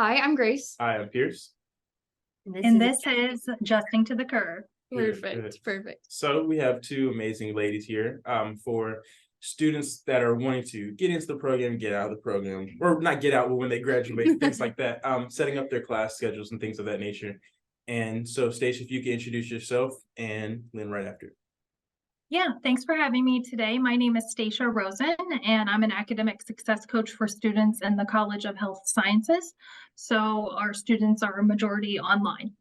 Hi, I'm Grace. Hi, I'm Pierce. And this is Adjusting to the Curve. Perfect. So we have two amazing ladies here for students that are wanting to get into the program, get out of the program, or not get out, but when they graduate, things like that, setting up their class schedules and things of that nature. And so, Stacia, if you can introduce yourself, and Lynn right after. Yeah, thanks for having me today. My name is Stacia Rosen, and I'm an academic success coach for students in the College of Health Sciences. So our students are a majority online.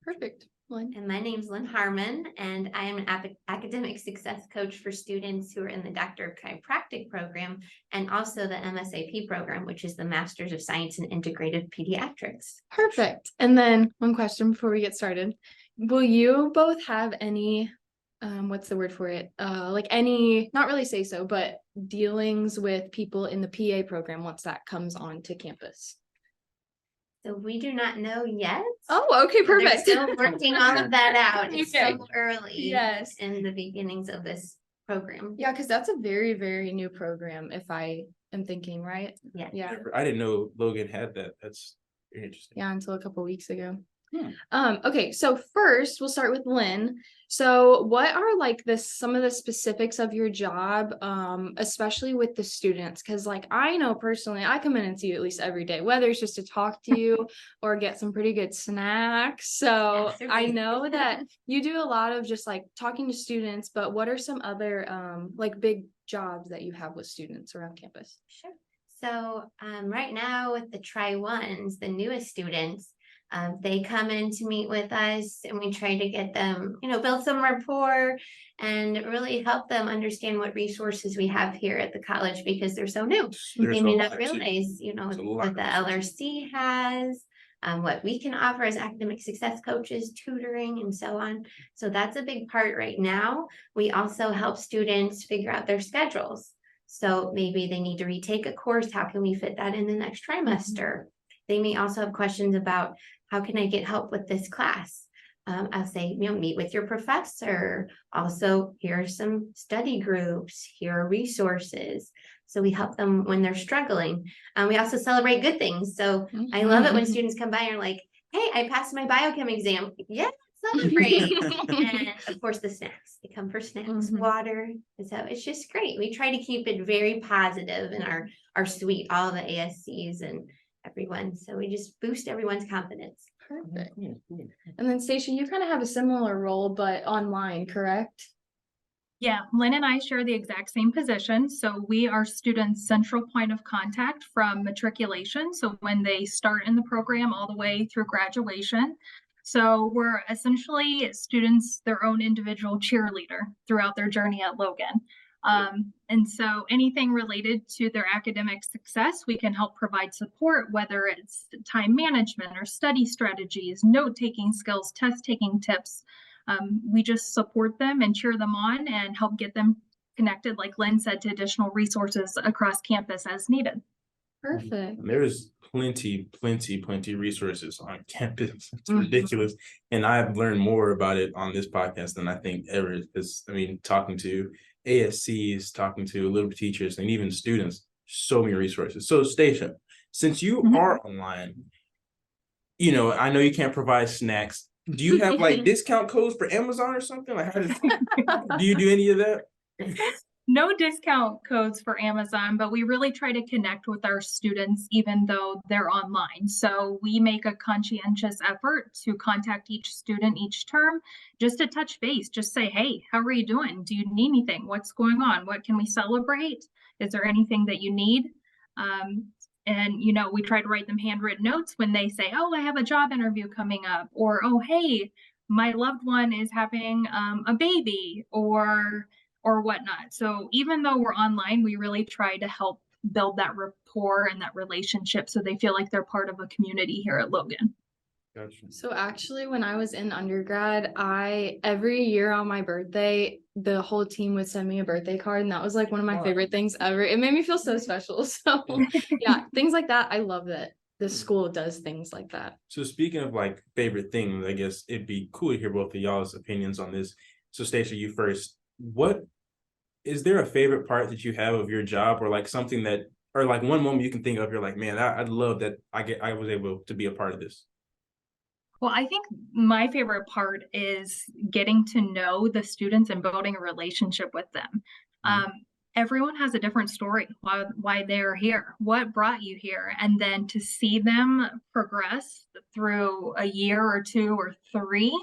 Perfect. Lynn. And my name's Lynn Harmon, and I am an academic success coach for students who are in the Doctor of Chiropractic program and also the MSAP program, which is the Masters of Science in Integrative Pediatrics. Perfect. And then one question before we get started. Will you both have any, what's the word for it? Like any, not really say so, but dealings with people in the PA program once that comes onto campus? So we do not know yet. Oh, okay, perfect. They're still working all of that out. It's Okay. so early Yes. in the beginnings of this program. Yeah, because that's a very, very new program, if I am thinking right. Yeah. Yeah. I didn't know Logan had that. That's very interesting. Yeah, until a couple weeks ago. Okay, so first we'll start with Lynn. So what are like some of the specifics of your job, especially with the students? Because like I know personally, I come in and see you at least every day, whether it's just to talk to you or get some pretty good snacks. So I know that you do a lot of just like talking to students, but what are some other like big jobs that you have with students around campus? Sure. So right now with the Tri-1s, the newest students, they come in to meet with us and we try to get them, build some rapport and really help them understand what resources we have here at the college because they're so new. They may not realize, what the LRC has, what we can offer as academic success coaches, tutoring, and so on. So that's a big part right now. We also help students figure out their schedules. So maybe they need to retake a course. How can we fit that in the next trimester? They may also have questions about how can I get help with this class? I'll say, meet with your professor. Also, here are some study groups. Here are resources. So we help them when they're struggling. We also celebrate good things. So I love it when students come by and are like, hey, I passed my biochem exam. Yeah, celebrate. And of course, the snacks. They come for snacks, water. And so it's just great. We try to keep it very positive in our suite, all the ASCs and everyone. So we just boost everyone's confidence. Perfect. And then Stacia, you kind of have a similar role, but online, correct? Yeah, Lynn and I share the exact same position. So we are students' central point of contact from matriculation. So when they start in the program all the way through graduation. So we're essentially students, their own individual cheerleader throughout their journey at Logan. And so anything related to their academic success, we can help provide support, whether it's time management or study strategies, note-taking skills, test-taking tips. We just support them and cheer them on and help get them connected, like Lynn said, to additional resources across campus as needed. Perfect. There's plenty resources on campus. It's ridiculous. And I've learned more about it on this podcast than I think ever. Because talking to ASCs, talking to little teachers, and even students, so many resources. So Stacia, since you are online, I know you can't provide snacks. Do you have like discount codes for Amazon or something? Like, do you do any of that? No discount codes for Amazon, but we really try to connect with our students even though they're online. So we make a conscientious effort to contact each student each term just to touch base, just say, hey, how are you doing? Do you need anything? What's going on? What can we celebrate? Is there anything that you need? And, we try to write them handwritten notes when they say, oh, I have a job interview coming up, or, oh, hey, my loved one is having a baby, or whatnot. So even though we're online, we really try to help build that rapport and that relationship so they feel like they're part of a community here at Logan. Gotcha. So actually, when I was in undergrad, every year on my birthday, the whole team would send me a birthday card, and that was like one of my favorite things ever. It made me feel so special. So yeah, things like that. I love that the school does things like that. So speaking of like favorite things, I guess it'd be cool to hear both of y'all's opinions on this. So Stacia, you first. What is there a favorite part that you have of your job, or like something that or like one moment you can think of, you're like, man, I'd love that I was able to be a part of this? Well, I think my favorite part is getting to know the students and building a relationship with them. Mhm. Everyone has a different story why they're here, what brought you here, and then to see them progress through a year or two or three,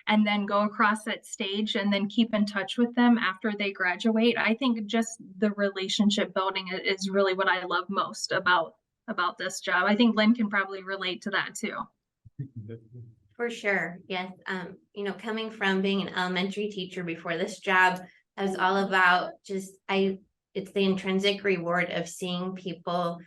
and then go across that stage and then keep in touch with them after they graduate. I think just the relationship building is really what I love most about this job. I think Lynn can probably relate to that too. For sure, yes. Coming from being an elementary teacher before this job, I was all about it's the intrinsic reward of seeing people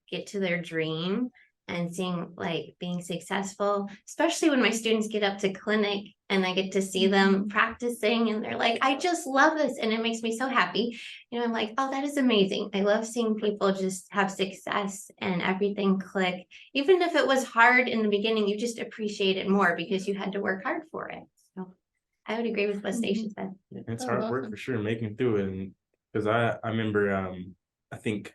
get to their dream and seeing like being successful, especially when my students get up to clinic and I get to see them practicing and they're like, I just love this. And it makes me so happy. I'm like, oh, that is amazing. I love seeing people just have success and everything click. Even if it was hard in the beginning, you just appreciate it more because you had to work hard for it. So I would agree with what Stacia said. It's Oh, hard work awesome. for sure, making through it. And because I remember, I think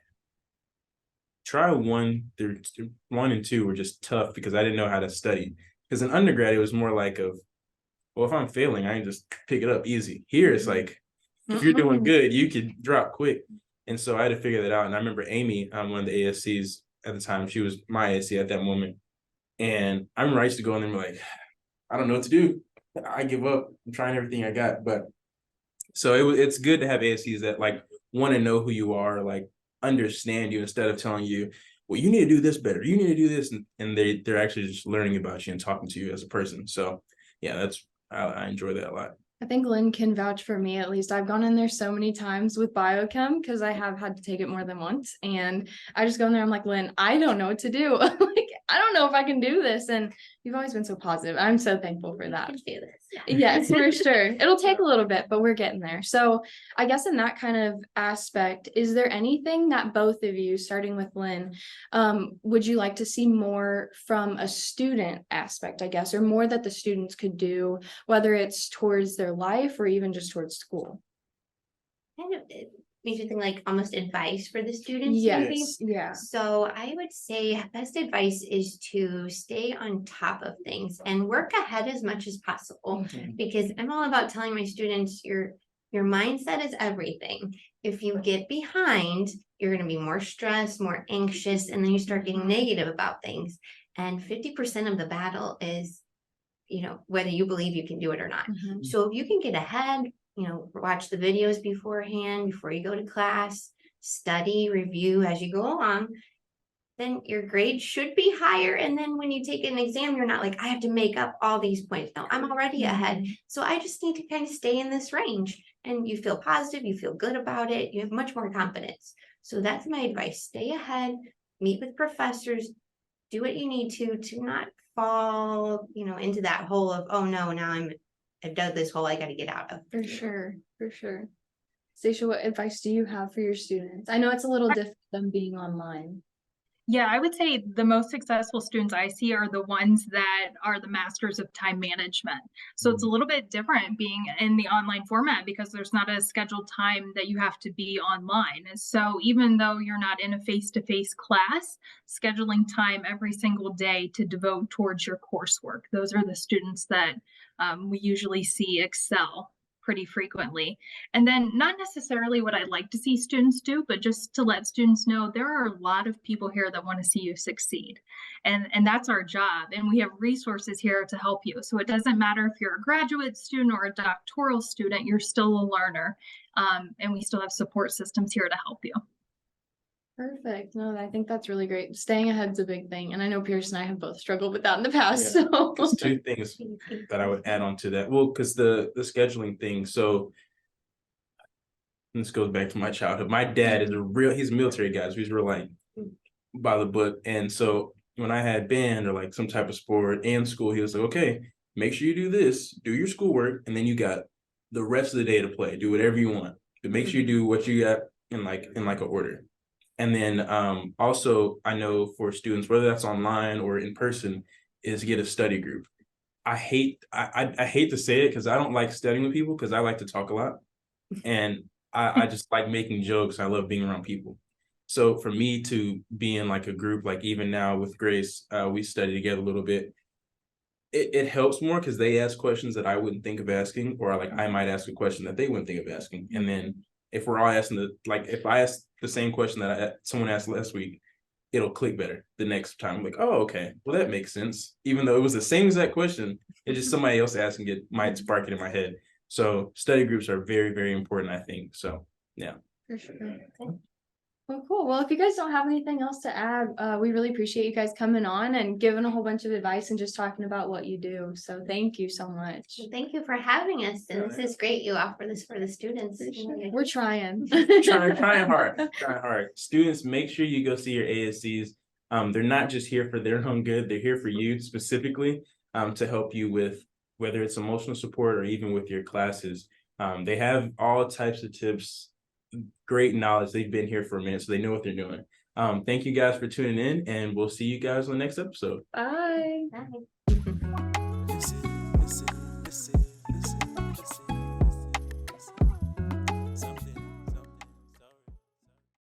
try 1 and 2 were just tough because I didn't know how to study. Because in undergrad, it was more like well, if I'm failing, I can just pick it up easy. Here, it's like, if you're doing good, you can drop quick. And so I had to figure that out. And I remember Amy, one of the ASCs at the time, she was my ASC at that moment. And I remember I used to go in there and be like, I don't know what to do. I give up. I'm trying everything I got. But so it's good to have ASCs that like want to know who you are, like understand you instead of telling you, well, you need to do this better. You need to do this. And they're actually just learning about you and talking to you as a person. So yeah, I enjoy that a lot. I think Lynn can vouch for me, at least. I've gone in there so many times with biochem because I have had to take it more than once. And I just go in there, I'm like, Lynn, I don't know what to do. Like, I don't know if I can do this. And you've always been so positive. I'm so thankful for that. You can do this. Yes, for sure. It'll take a little bit, but we're getting there. So I guess in that kind of aspect, is there anything that both of you, starting with Lynn, would you like to see more from a student aspect, I guess, or more that the students could do, whether it's towards their life or even just towards school? Kind of it makes you think like almost advice for the students, maybe. Yes, yeah. So I would say best advice is to stay on top of things and work ahead as much as possible, because I'm all about telling my students your mindset is everything. If you get behind, you're going to be more stressed, more anxious, and then you start getting negative about things. And 50% of the battle is, whether you believe you can do it or not. So if you can get ahead, watch the videos beforehand, before you go to class, study, review as you go along, then your grade should be higher. And then when you take an exam, you're not like, I have to make up all these points. No, I'm already ahead. So I just need to kind of stay in this range. And you feel positive, you feel good about it, you have much more confidence. So that's my advice. Stay ahead, meet with professors, do what you need to not fall, into that hole of, oh no, now I've dug this hole I got to get out of. For sure, for sure. Stacia, what advice do you have for your students? I know it's a little different than being online. Yeah, I would say the most successful students I see are the ones that are the masters of time management. So it's a little bit different being in the online format because there's not a scheduled time that you have to be online. And so even though you're not in a face-to-face class, scheduling time every single day to devote towards your coursework, those are the students that we usually see excel pretty frequently. And then not necessarily what I'd like to see students do, but just to let students know there are a lot of people here that want to see you succeed. And that's our job. And we have resources here to help you. So it doesn't matter if you're a graduate student or a doctoral student, you're still a learner. And we still have support systems here to help you. Perfect. No, I think that's really great. Staying ahead is a big thing. And I know Pierce and I have both struggled with that in the past. Yeah. So There's 2 things that I would add on to that. Well, because the scheduling thing. So this goes back to my childhood. My dad is he's a military guy, so he's real like by the book. And so when I had band or like some type of sport and school, he was like, okay, make sure you do this, do your schoolwork, and then you got the rest of the day to play. Do whatever you want. But make sure you do what you got in like an order. And then also I know for students, whether that's online or in person, is get a study group. I hate to say it because I don't like studying with people because I like to talk a lot. And I just like making jokes. I love being around people. So for me to be in like a group, like even now with Grace, we study together a little bit. It helps more because they ask questions that I wouldn't think of asking, or like I might ask a question that they wouldn't think of asking. And then if we're all asking if I ask the same question that someone asked last week, it'll click better the next time. I'm like, oh, okay, well that makes sense. Even though it was the same exact question, it's just somebody else asking it might spark it in my head. So study groups are very, very important, I think. So yeah. For sure. Well, cool. Well, if you guys don't have anything else to add, we really appreciate you guys coming on and giving a whole bunch of advice and just talking about what you do. So thank you so much. Thank you for having us. And this is great. You offer this for the students. We're trying. Trying hard. Students, make sure you go see your ASCs. They're not just here for their own good. They're here for you specifically, to help you with whether it's emotional support or even with your classes. They have all types of tips, great knowledge. They've been here for a minute, so they know what they're doing. Thank you guys for tuning in, and we'll see you guys on the next episode. Bye. Bye. Listen.